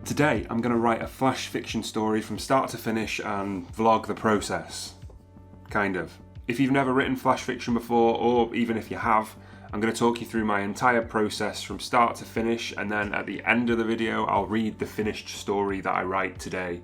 Today I'm going to write a flash fiction story from start to finish and vlog the process. Kind of. If you've never written flash fiction before, or even if you have, I'm going to talk you through my entire process from start to finish, and then at the end of the video I'll read the finished story that I write today.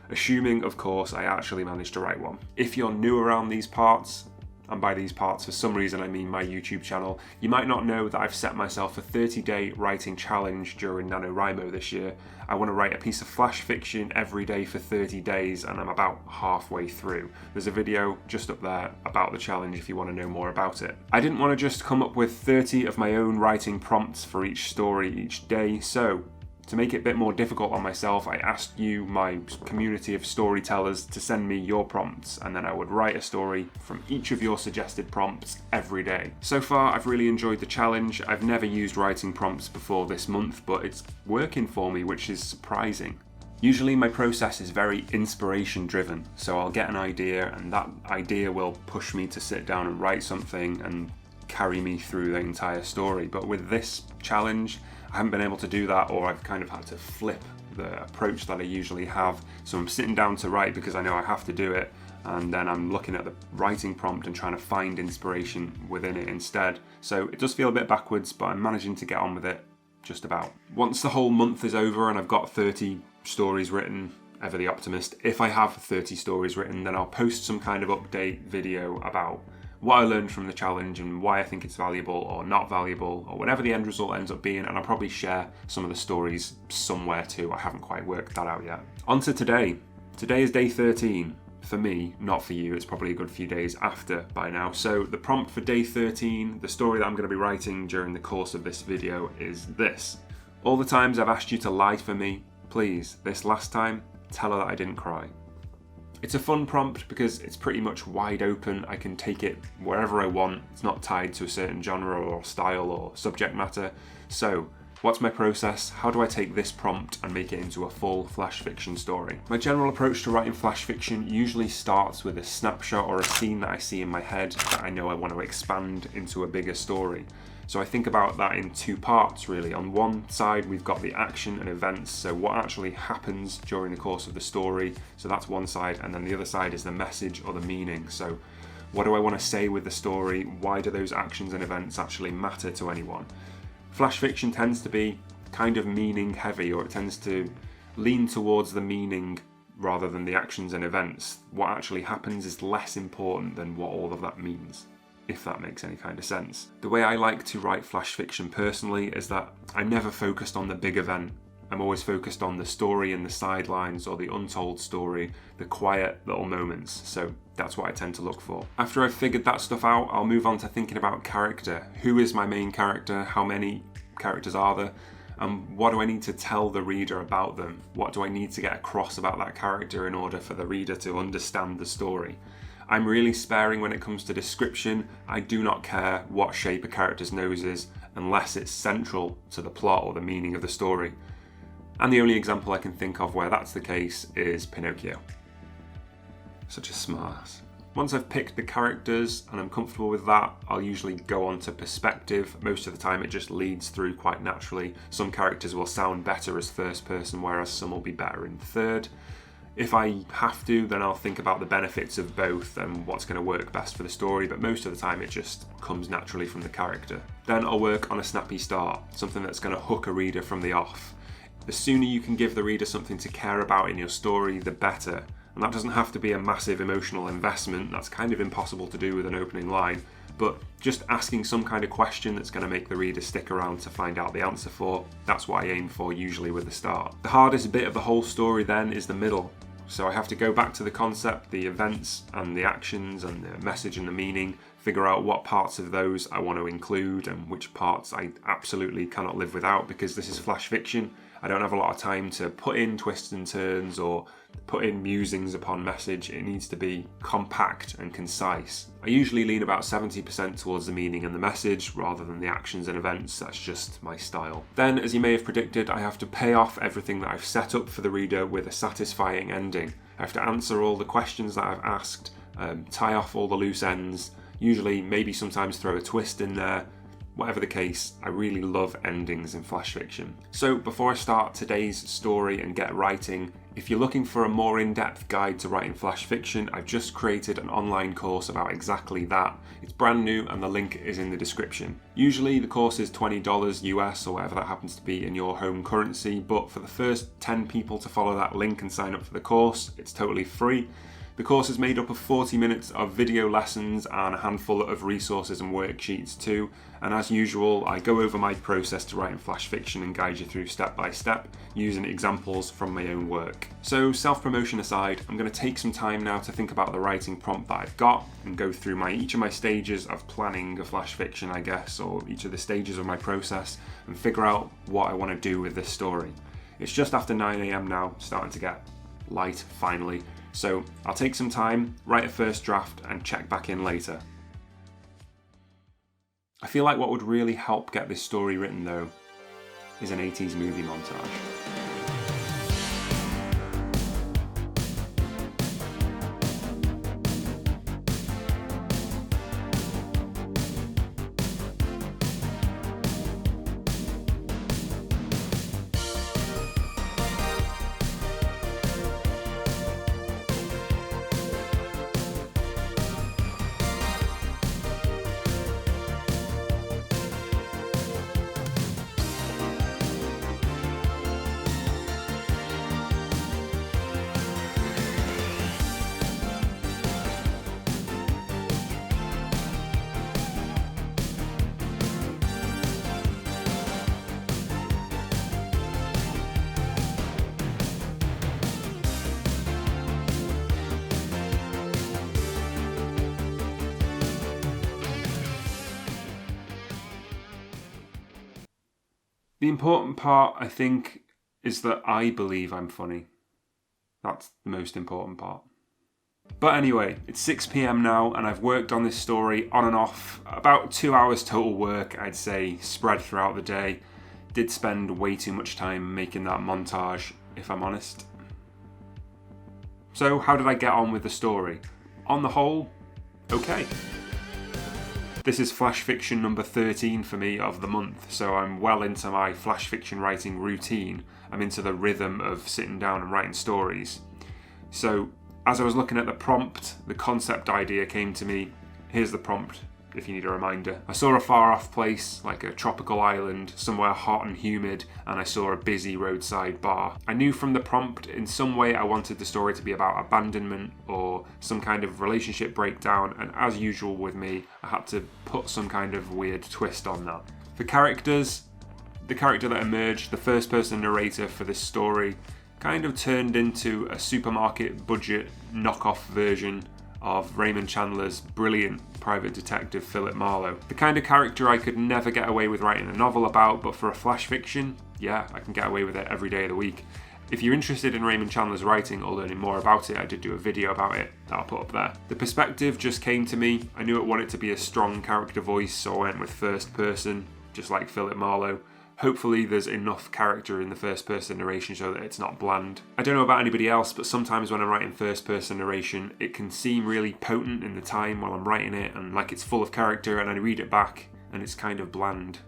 Assuming, of course, I actually managed to write one. If you're new around these parts, and by these parts for some reason I mean my YouTube channel, you might not know that I've set myself a 30-day writing challenge during NaNoWriMo this year. I want to write a piece of flash fiction every day for 30 days and I'm about halfway through. There's a video just up there about the challenge if you want to know more about it. I didn't want to just come up with 30 of my own writing prompts for each story each day, so to make it a bit more difficult on myself, I asked you, my community of storytellers, to send me your prompts, and then I would write a story from each of your suggested prompts every day. So far, I've really enjoyed the challenge. I've never used writing prompts before this month, but it's working for me, which is surprising. Usually my process is very inspiration driven, so I'll get an idea, and that idea will push me to sit down and write something and carry me through the entire story. But with this challenge, I haven't been able to do that, or I've kind of had to flip the approach that I usually have. So I'm sitting down to write because I know I have to do it, and then I'm looking at the writing prompt and trying to find inspiration within it instead. So it does feel a bit backwards, but I'm managing to get on with it just about. Once the whole month is over and I've got 30 stories written, ever the optimist, if I have 30 stories written, then I'll post some kind of update video about what I learned from the challenge and why I think it's valuable or not valuable, or whatever the end result ends up being, and I'll probably share some of the stories somewhere too. I haven't quite worked that out yet. On to today. Today is day 13. For me, not for you. It's probably a good few days after by now. So the prompt for day 13, the story that I'm going to be writing during the course of this video, is this. All the times I've asked you to lie for me, please, this last time, tell her that I didn't cry. It's a fun prompt because it's pretty much wide open. I can take it wherever I want. It's not tied to a certain genre or style or subject matter. So, what's my process? How do I take this prompt and make it into a full flash fiction story? My general approach to writing flash fiction usually starts with a snapshot or a scene that I see in my head that I know I want to expand into a bigger story. So I think about that in two parts really. On one side we've got the action and events, so what actually happens during the course of the story, so that's one side, and then the other side is the message or the meaning. So what do I want to say with the story? Why do those actions and events actually matter to anyone? Flash fiction tends to be kind of meaning heavy, or it tends to lean towards the meaning rather than the actions and events. What actually happens is less important than what all of that means, if that makes any kind of sense. The way I like to write flash fiction personally is that I'm never focused on the big event. I'm always focused on the story and the sidelines, or the untold story, the quiet little moments. So that's what I tend to look for. After I've figured that stuff out, I'll move on to thinking about character. Who is my main character? How many characters are there? And what do I need to tell the reader about them? What do I need to get across about that character in order for the reader to understand the story? I'm really sparing when it comes to description. I do not care what shape a character's nose is unless it's central to the plot or the meaning of the story. And the only example I can think of where that's the case is Pinocchio. Such a smartass. Once I've picked the characters and I'm comfortable with that, I'll usually go on to perspective. Most of the time it just leads through quite naturally. Some characters will sound better as first person, whereas some will be better in third. If I have to, then I'll think about the benefits of both and what's going to work best for the story, but most of the time it just comes naturally from the character. Then I'll work on a snappy start, something that's going to hook a reader from the off. The sooner you can give the reader something to care about in your story, the better. And that doesn't have to be a massive emotional investment. That's kind of impossible to do with an opening line, but just asking some kind of question that's going to make the reader stick around to find out the answer for, that's what I aim for usually with the start. The hardest bit of the whole story then is the middle. So I have to go back to the concept, the events and the actions and the message and the meaning, figure out what parts of those I want to include and which parts I absolutely cannot live without, because this is flash fiction. I don't have a lot of time to put in twists and turns or put in musings upon message. It needs to be compact and concise. I usually lean about 70% towards the meaning and the message rather than the actions and events. That's just my style. Then, as you may have predicted, I have to pay off everything that I've set up for the reader with a satisfying ending. I have to answer all the questions that I've asked, tie off all the loose ends, usually maybe sometimes throw a twist in there, Whatever the case, I really love endings in flash fiction. So before I start today's story and get writing, if you're looking for a more in-depth guide to writing flash fiction, I've just created an online course about exactly that. It's brand new and the link is in the description. Usually the course is $20 US or whatever that happens to be in your home currency, but for the first 10 people to follow that link and sign up for the course, it's totally free. The course is made up of 40 minutes of video lessons and a handful of resources and worksheets too. And as usual, I go over my process to writing flash fiction and guide you through step by step, using examples from my own work. So self-promotion aside, I'm going to take some time now to think about the writing prompt that I've got and go through each of my stages of planning a flash fiction, I guess, or each of the stages of my process, and figure out what I want to do with this story. It's just after 9 AM now, starting to get light finally. So I'll take some time, write a first draft and check back in later. I feel like what would really help get this story written though is an 80s movie montage. The important part, I think, is that I believe I'm funny. That's the most important part. But anyway, it's 6 PM now and I've worked on this story on and off. About 2 hours total work, I'd say, spread throughout the day. Did spend way too much time making that montage, if I'm honest. So how did I get on with the story? On the whole, okay. This is flash fiction number 13 for me of the month, so I'm well into my flash fiction writing routine. I'm into the rhythm of sitting down and writing stories. So as I was looking at the prompt, the concept idea came to me. Here's the prompt, if you need a reminder. I saw a far off place, like a tropical island, somewhere hot and humid, and I saw a busy roadside bar. I knew from the prompt in some way I wanted the story to be about abandonment or some kind of relationship breakdown, and as usual with me, I had to put some kind of weird twist on that. For characters, the character that emerged, the first person narrator for this story, kind of turned into a supermarket budget knockoff version of Raymond Chandler's brilliant private detective Philip Marlowe. The kind of character I could never get away with writing a novel about, but for a flash fiction, yeah, I can get away with it every day of the week. If you're interested in Raymond Chandler's writing or learning more about it, I did do a video about it that I'll put up there. The perspective just came to me. I knew it wanted to be a strong character voice, so I went with first person, just like Philip Marlowe. Hopefully there's enough character in the first person narration so that it's not bland. I don't know about anybody else, but sometimes when I'm writing first person narration, it can seem really potent in the time while I'm writing it and like it's full of character, and I read it back and it's kind of bland.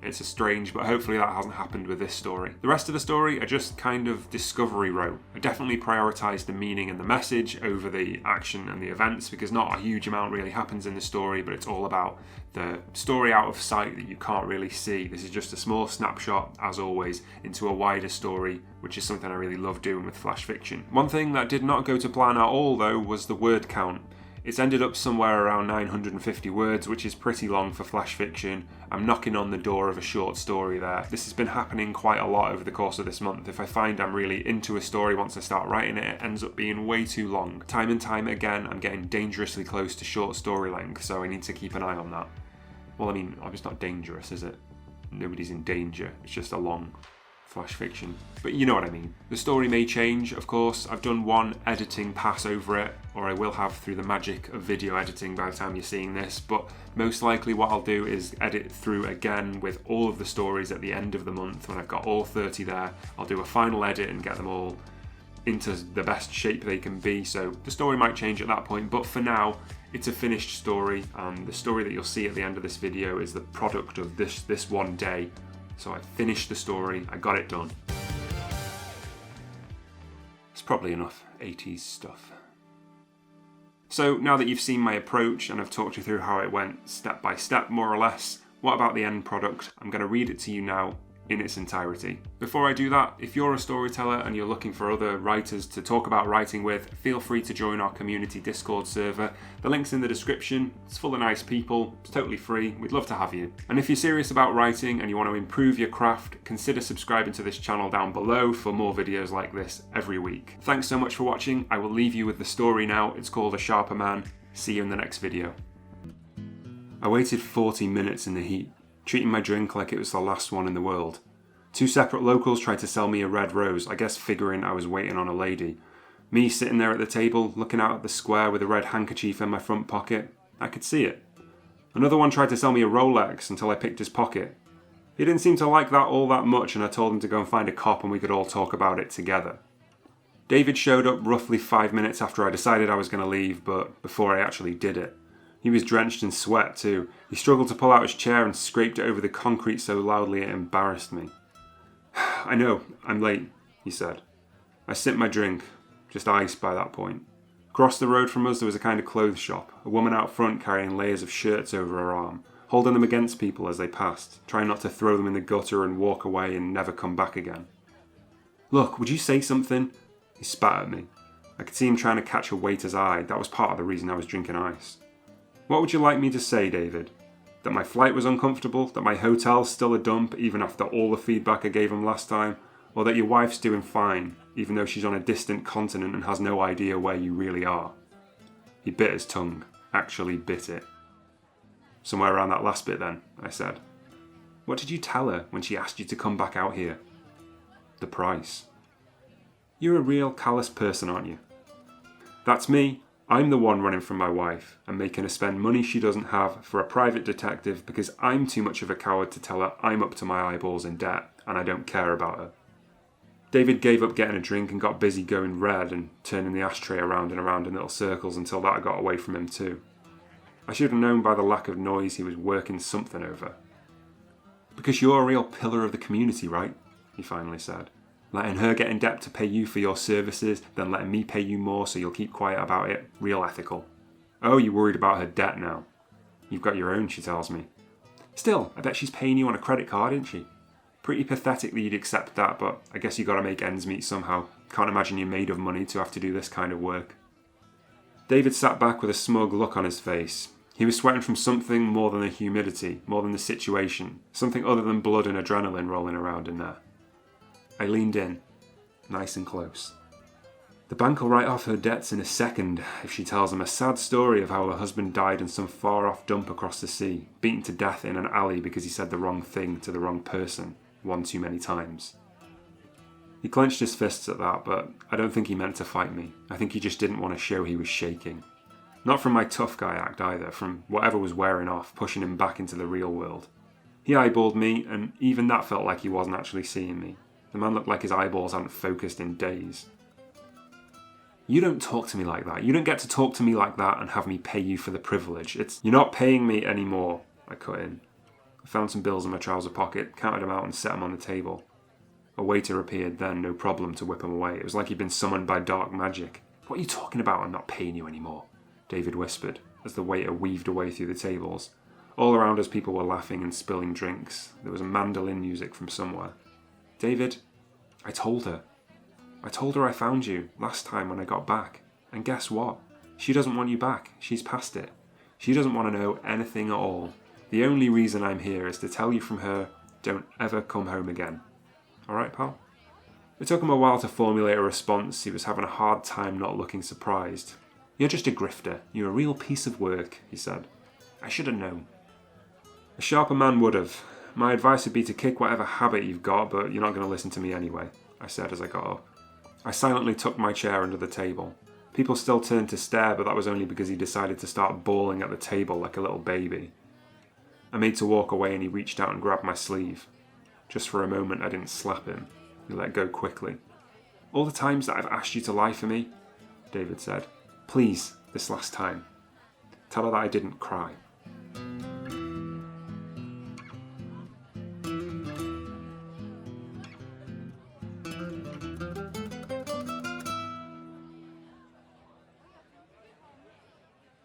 It's a strange, but hopefully that hasn't happened with this story. The rest of the story I just kind of discovery wrote. I definitely prioritised the meaning and the message over the action and the events, because not a huge amount really happens in the story, but it's all about the story out of sight that you can't really see. This is just a small snapshot, as always, into a wider story, which is something I really love doing with flash fiction. One thing that did not go to plan at all though was the word count. It's ended up somewhere around 950 words, which is pretty long for flash fiction. I'm knocking on the door of a short story there. This has been happening quite a lot over the course of this month. If I find I'm really into a story once I start writing it, it ends up being way too long. Time and time again, I'm getting dangerously close to short story length, so I need to keep an eye on that. Well, I mean, it's not dangerous, is it? Nobody's in danger. It's just a long flash fiction. But you know what I mean. The story may change, of course. I've done one editing pass over it, or I will have through the magic of video editing by the time you're seeing this, but most likely what I'll do is edit through again with all of the stories at the end of the month. When I've got all 30 there, I'll do a final edit and get them all into the best shape they can be, so the story might change at that point, but for now It's a finished story, and the story that you'll see at the end of this video is the product of this one day. So I finished the story, I got it done. It's probably enough 80s stuff. So now that you've seen my approach and I've talked you through how it went step by step more or less, what about the end product? I'm going to read it to you now in its entirety. Before I do that, if you're a storyteller and you're looking for other writers to talk about writing with, feel free to join our community Discord server. The link's in the description. It's full of nice people. It's totally free. We'd love to have you. And if you're serious about writing and you want to improve your craft, consider subscribing to this channel down below for more videos like this every week. Thanks so much for watching. I will leave you with the story now. It's called A Sharper Man. See you in the next video. I waited 40 minutes in the heat, treating my drink like it was the last one in the world. 2 separate locals tried to sell me a red rose, I guess figuring I was waiting on a lady. Me sitting there at the table, looking out at the square with a red handkerchief in my front pocket. I could see it. Another one tried to sell me a Rolex until I picked his pocket. He didn't seem to like that all that much, and I told him to go and find a cop and we could all talk about it together. David showed up roughly 5 minutes after I decided I was going to leave, but before I actually did it. He was drenched in sweat too. He struggled to pull out his chair and scraped it over the concrete so loudly it embarrassed me. I know, I'm late, he said. I sipped my drink, just ice by that point. Across the road from us there was a kind of clothes shop, a woman out front carrying layers of shirts over her arm, holding them against people as they passed, trying not to throw them in the gutter and walk away and never come back again. Look, would you say something? He spat at me. I could see him trying to catch a waiter's eye. That was part of the reason I was drinking ice. What would you like me to say, David? That my flight was uncomfortable? That my hotel's still a dump even after all the feedback I gave him last time? Or that your wife's doing fine even though she's on a distant continent and has no idea where you really are? He bit his tongue. Actually bit it. Somewhere around that last bit then, I said. What did you tell her when she asked you to come back out here? The price. You're a real callous person, aren't you? That's me. I'm the one running from my wife and making her spend money she doesn't have for a private detective because I'm too much of a coward to tell her I'm up to my eyeballs in debt and I don't care about her. David gave up getting a drink and got busy going red and turning the ashtray around and around in little circles until that got away from him too. I should have known by the lack of noise he was working something over. Because you're a real pillar of the community, right? He finally said. Letting her get in debt to pay you for your services, then letting me pay you more so you'll keep quiet about it. Real ethical. Oh, you're worried about her debt now. You've got your own, she tells me. Still, I bet she's paying you on a credit card, isn't she? Pretty pathetic that you'd accept that, but I guess you gotta make ends meet somehow. Can't imagine you're made of money to have to do this kind of work. David sat back with a smug look on his face. He was sweating from something more than the humidity, more than the situation, something other than blood and adrenaline rolling around in there. I leaned in, nice and close. The bank will write off her debts in a second if she tells them a sad story of how her husband died in some far-off dump across the sea, beaten to death in an alley because he said the wrong thing to the wrong person, one too many times. He clenched his fists at that, but I don't think he meant to fight me. I think he just didn't want to show he was shaking. Not from my tough guy act either, from whatever was wearing off, pushing him back into the real world. He eyeballed me, and even that felt like he wasn't actually seeing me. The man looked like his eyeballs hadn't focused in days. You don't talk to me like that. You don't get to talk to me like that and have me pay you for the privilege. You're not paying me anymore, I cut in. I found some bills in my trouser pocket, counted them out and set them on the table. A waiter appeared then, no problem to whip him away. It was like he'd been summoned by dark magic. What are you talking about? I'm not paying you anymore, David whispered, as the waiter weaved away through the tables. All around us people were laughing and spilling drinks. There was a mandolin music from somewhere. David, I told her I found you last time when I got back. And guess what? She doesn't want you back. She's past it. She doesn't want to know anything at all. The only reason I'm here is to tell you from her, don't ever come home again. Alright, pal? It took him a while to formulate a response. He was having a hard time not looking surprised. You're just a grifter. You're a real piece of work, he said. I should have known. A sharper man would have. My advice would be to kick whatever habit you've got, but you're not going to listen to me anyway, I said as I got up. I silently tucked my chair under the table. People still turned to stare, but that was only because he decided to start bawling at the table like a little baby. I made to walk away and he reached out and grabbed my sleeve. Just for a moment I didn't slap him. He let go quickly. All the times that I've asked you to lie for me, David said. Please, this last time. Tell her that I didn't cry.